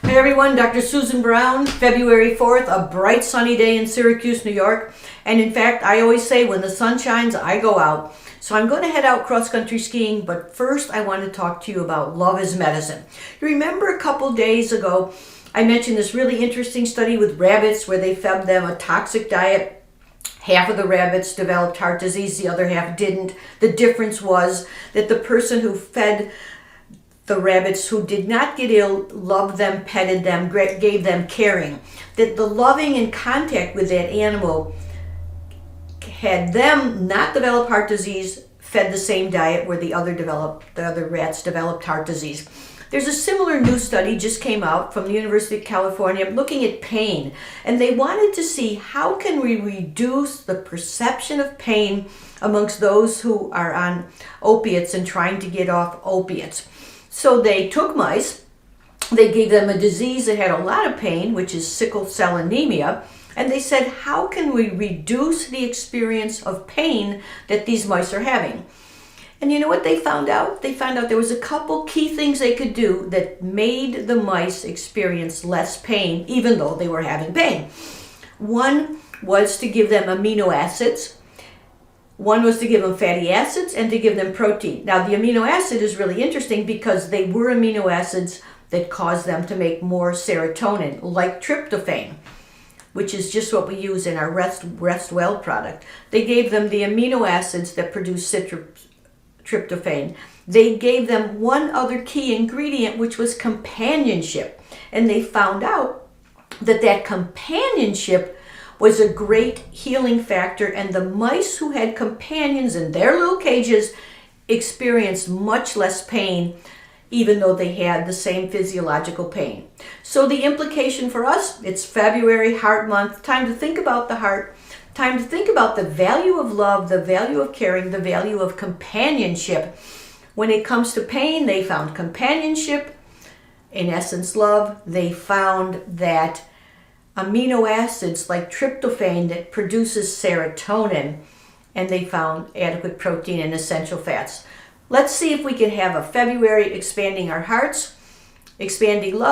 Hey everyone, Dr. Susan Brown, February 4th, a bright sunny day in Syracuse, New York. And in fact, I always say when the sun shines, I go out. So I'm going to head out cross-country skiing, but first I want to talk to you about love is medicine. You remember a couple days ago, I mentioned this really interesting study with rabbits where they fed them a toxic diet. Half of the rabbits developed heart disease, the other half didn't. The difference was that the person who fed the rabbits who did not get ill loved them, petted them, gave them caring. That the loving and contact with that animal had them not develop heart disease, fed the same diet where the other rats developed heart disease. There's a similar new study just came out from the University of California looking at pain, and they wanted to see how can we reduce the perception of pain amongst those who are on opiates and trying to get off opiates. So they took mice, they gave them a disease that had a lot of pain, which is sickle cell anemia, and they said, how can we reduce the experience of pain that these mice are having? And you know what they found out? They found out there was a couple key things they could do that made the mice experience less pain, even though they were having pain. One was to give them amino acids. One was to give them fatty acids and to give them protein. Now, the amino acid is really interesting because they were amino acids that caused them to make more serotonin, like tryptophan, which is just what we use in our Rest Well product. They gave them the amino acids that produce tryptophan. They gave them one other key ingredient, which was companionship. And they found out that that companionship was a great healing factor, and the mice who had companions in their little cages experienced much less pain, even though they had the same physiological pain. So the implication for us, it's February, Heart Month, time to think about the heart, time to think about the value of love, the value of caring, the value of companionship. When it comes to pain, they found companionship, in essence love. They found that amino acids like tryptophan that produces serotonin, and they found adequate protein and essential fats. Let's see if we can have a February expanding our hearts, expanding love.